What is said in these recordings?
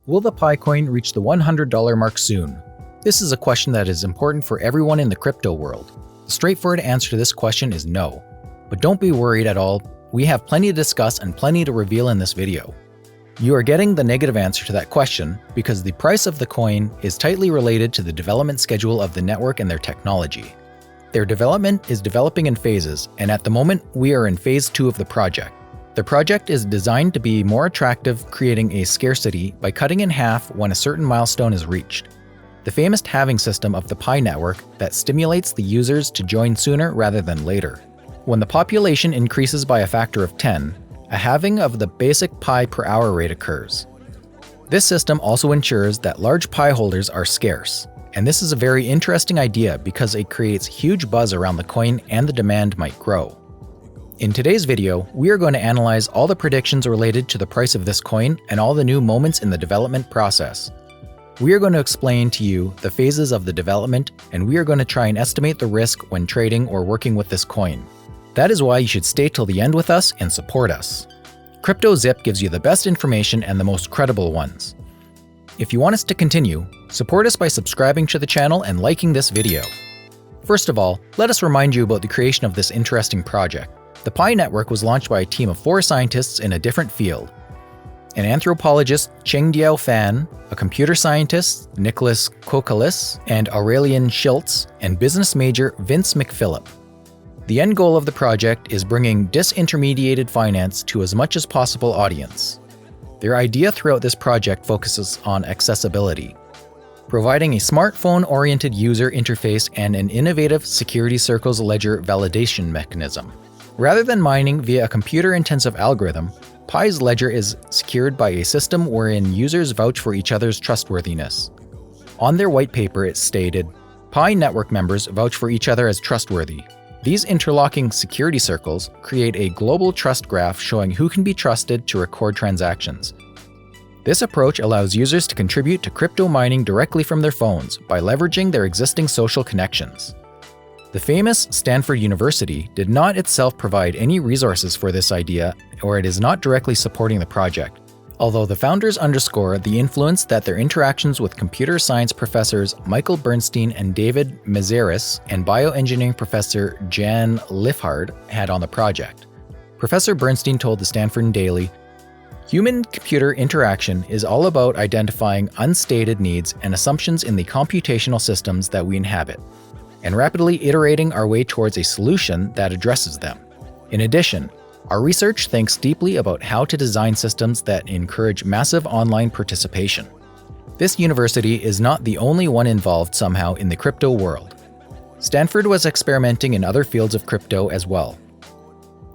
Will the Pi coin reach the $100 mark soon? This is a question that is important for everyone in the crypto world. The straightforward answer to this question is no. But don't be worried at all, we have plenty to discuss and plenty to reveal in this video. You are getting the negative answer to that question because the price of the coin is tightly related to the development schedule of the network and their technology. Their development is developing in phases, and at the moment we are in phase 2 of the project. The project is designed to be more attractive, creating a scarcity by cutting in half when a certain milestone is reached. The famous halving system of the Pi network that stimulates the users to join sooner rather than later. When the population increases by a factor of 10, a halving of the basic Pi per hour rate occurs. This system also ensures that large Pi holders are scarce, and this is a very interesting idea because it creates huge buzz around the coin and the demand might grow. In today's video, we are going to analyze all the predictions related to the price of this coin and all the new moments in the development process. We are going to explain to you the phases of the development, and we are going to try and estimate the risk when trading or working with this coin. That is why you should stay till the end with us and support us. CryptoZip gives you the best information and the most credible ones. If you want us to continue, support us by subscribing to the channel and liking this video. First of all, let us remind you about the creation of this interesting project. The Pi network was launched by a team of 4 scientists in a different field. An anthropologist, Chengdiao Fan, a computer scientist, Nicholas Kokalis, and Aurelian Schiltz, and business major Vince McPhillip. The end goal of the project is bringing disintermediated finance to as much as possible audience. Their idea throughout this project focuses on accessibility, providing a smartphone-oriented user interface and an innovative security circles ledger validation mechanism. Rather than mining via a computer-intensive algorithm, Pi's ledger is secured by a system wherein users vouch for each other's trustworthiness. On their white paper it stated, Pi network members vouch for each other as trustworthy. These interlocking security circles create a global trust graph showing who can be trusted to record transactions. This approach allows users to contribute to crypto mining directly from their phones by leveraging their existing social connections. The famous Stanford University did not itself provide any resources for this idea, or it is not directly supporting the project, although the founders underscore the influence that their interactions with computer science professors Michael Bernstein and David Mazeris and bioengineering professor Jan Lifhard had on the project. Professor Bernstein told the Stanford Daily, "Human-computer interaction is all about identifying unstated needs and assumptions in the computational systems that we inhabit, and rapidly iterating our way towards a solution that addresses them. In addition, our research thinks deeply about how to design systems that encourage massive online participation." This university is not the only one involved somehow in the crypto world. Stanford was experimenting in other fields of crypto as well.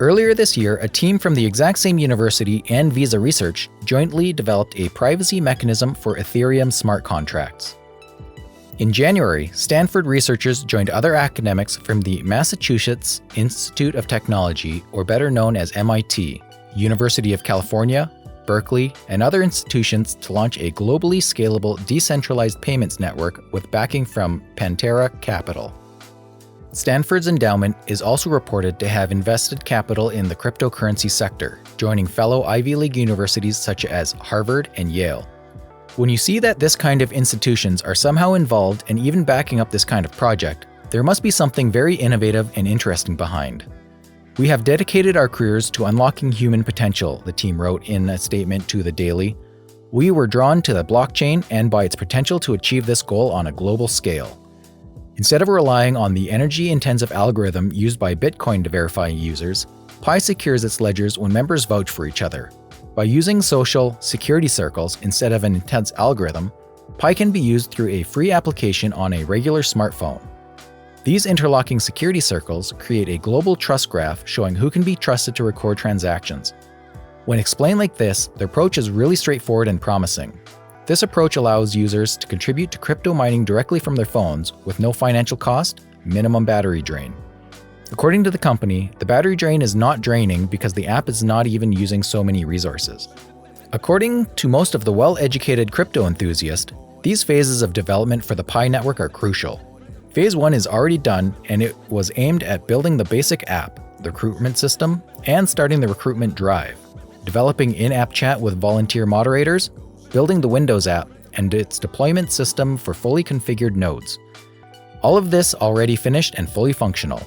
Earlier this year, a team from the exact same university and Visa Research jointly developed a privacy mechanism for Ethereum smart contracts. In January, Stanford researchers joined other academics from the Massachusetts Institute of Technology, or better known as MIT, University of California, Berkeley, and other institutions to launch a globally scalable decentralized payments network with backing from Pantera Capital. Stanford's endowment is also reported to have invested capital in the cryptocurrency sector, joining fellow Ivy League universities such as Harvard and Yale. When you see that this kind of institutions are somehow involved and even backing up this kind of project, there must be something very innovative and interesting behind. "We have dedicated our careers to unlocking human potential," the team wrote in a statement to the Daily. "We were drawn to the blockchain and by its potential to achieve this goal on a global scale. Instead of relying on the energy-intensive algorithm used by Bitcoin to verify users, Pi secures its ledgers when members vouch for each other. By using social security circles instead of an intense algorithm, Pi can be used through a free application on a regular smartphone. These interlocking security circles create a global trust graph showing who can be trusted to record transactions. When explained like this, the approach is really straightforward and promising. This approach allows users to contribute to crypto mining directly from their phones with no financial cost, minimum battery drain. According to the company, the battery drain is not draining because the app is not even using so many resources. According to most of the well-educated crypto enthusiasts, these phases of development for the Pi network are crucial. Phase 1 is already done, and it was aimed at building the basic app, the recruitment system, and starting the recruitment drive, developing in-app chat with volunteer moderators, building the Windows app, and its deployment system for fully configured nodes. All of this already finished and fully functional.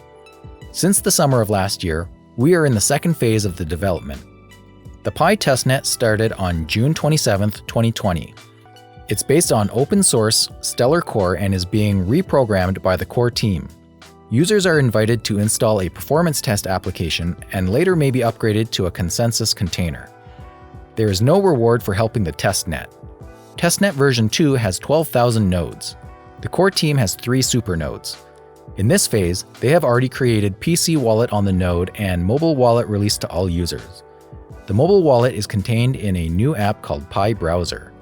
Since the summer of last year, we are in the second phase of the development. The Pi testnet started on June 27, 2020. It's based on open source Stellar Core and is being reprogrammed by the core team. Users are invited to install a performance test application and later may be upgraded to a consensus container. There is no reward for helping the testnet. Testnet version 2 has 12,000 nodes. The core team has 3 supernodes. In this phase, they have already created PC wallet on the node and mobile wallet released to all users. The mobile wallet is contained in a new app called Pi Browser.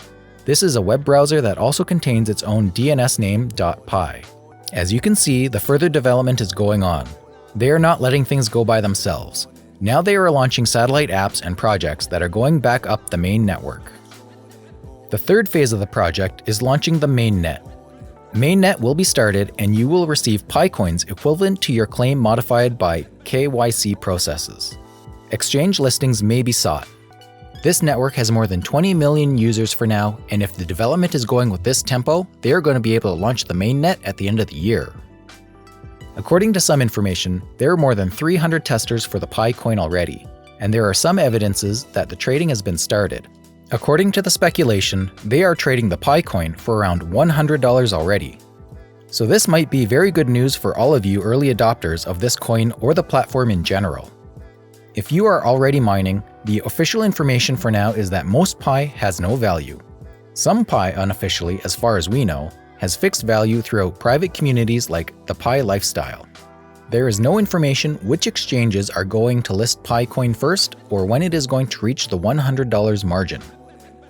This is a web browser that also contains its own DNS name .pi. As you can see, the further development is going on. They are not letting things go by themselves. Now they are launching satellite apps and projects that are going back up the main network. The third phase of the project is launching the mainnet. Mainnet will be started and you will receive Pi coins equivalent to your claim modified by KYC processes. Exchange listings may be sought. This network has more than 20 million users for now, and if the development is going with this tempo, they are going to be able to launch the mainnet at the end of the year. According to some information, there are more than 300 testers for the Pi coin already, and there are some evidences that the trading has been started. According to the speculation, they are trading the Pi coin for around $100 already. So this might be very good news for all of you early adopters of this coin or the platform in general. If you are already mining, the official information for now is that most Pi has no value. Some Pi unofficially, as far as we know, has fixed value throughout private communities like the Pi Lifestyle. There is no information which exchanges are going to list Pi coin first or when it is going to reach the $100 margin.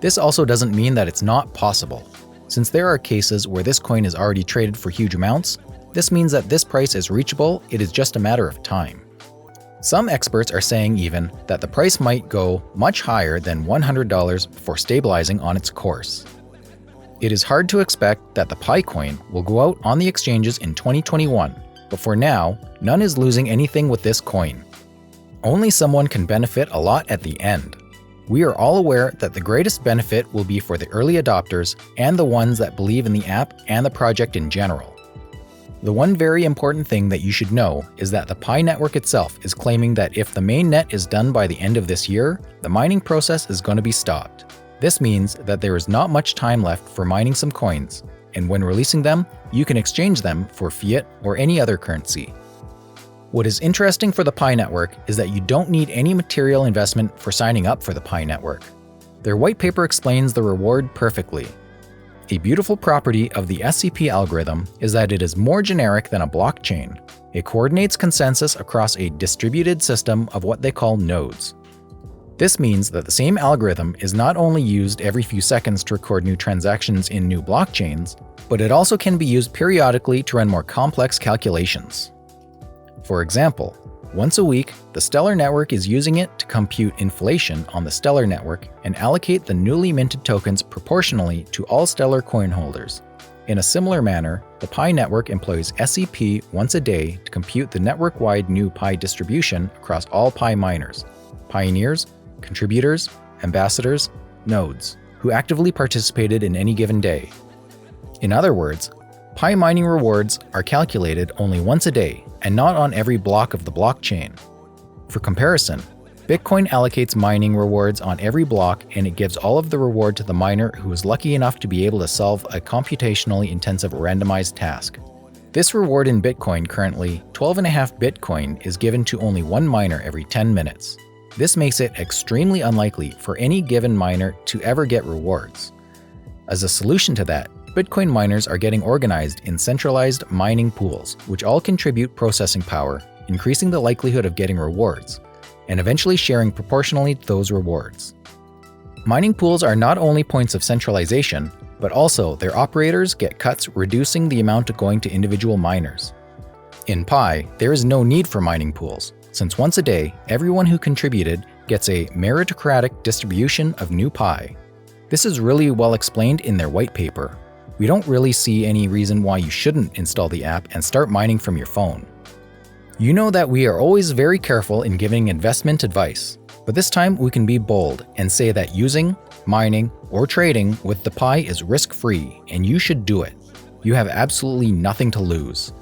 This also doesn't mean that it's not possible. Since there are cases where this coin is already traded for huge amounts, this means that this price is reachable, it is just a matter of time. Some experts are saying even that the price might go much higher than $100 before stabilizing on its course. It is hard to expect that the Pi coin will go out on the exchanges in 2021, but for now, none is losing anything with this coin. Only someone can benefit a lot at the end. We are all aware that the greatest benefit will be for the early adopters and the ones that believe in the app and the project in general. The one very important thing that you should know is that the Pi network itself is claiming that if the mainnet is done by the end of this year, the mining process is going to be stopped. This means that there is not much time left for mining some coins, and when releasing them, you can exchange them for fiat or any other currency. What is interesting for the Pi network is that you don't need any material investment for signing up for the Pi network. Their white paper explains the reward perfectly. A beautiful property of the SCP algorithm is that it is more generic than a blockchain. It coordinates consensus across a distributed system of what they call nodes. This means that the same algorithm is not only used every few seconds to record new transactions in new blockchains, but it also can be used periodically to run more complex calculations. For example, once a week, the Stellar network is using it to compute inflation on the Stellar network and allocate the newly minted tokens proportionally to all Stellar coin holders. In a similar manner, the Pi network employs SCP once a day to compute the network-wide new Pi distribution across all Pi miners, pioneers, contributors, ambassadors, nodes, who actively participated in any given day. In other words, Pi mining rewards are calculated only once a day and not on every block of the blockchain. For comparison, Bitcoin allocates mining rewards on every block and it gives all of the reward to the miner who is lucky enough to be able to solve a computationally intensive randomized task. This reward in Bitcoin currently, 12.5 Bitcoin, is given to only one miner every 10 minutes. This makes it extremely unlikely for any given miner to ever get rewards. As a solution to that, Bitcoin miners are getting organized in centralized mining pools, which all contribute processing power, increasing the likelihood of getting rewards, and eventually sharing proportionally those rewards. Mining pools are not only points of centralization, but also their operators get cuts, reducing the amount going to individual miners. In Pi, there is no need for mining pools, since once a day, everyone who contributed gets a meritocratic distribution of new Pi. This is really well explained in their white paper. We don't really see any reason why you shouldn't install the app and start mining from your phone. You know that we are always very careful in giving investment advice. But this time we can be bold and say that using, mining, or trading with the Pi is risk-free, and you should do it. You have absolutely nothing to lose.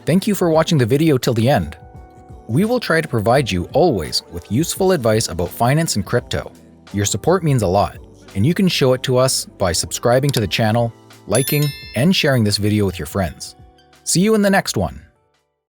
Thank you for watching the video till the end. We will try to provide you always with useful advice about finance and crypto. Your support means a lot, and you can show it to us by subscribing to the channel, liking, and sharing this video with your friends. See you in the next one.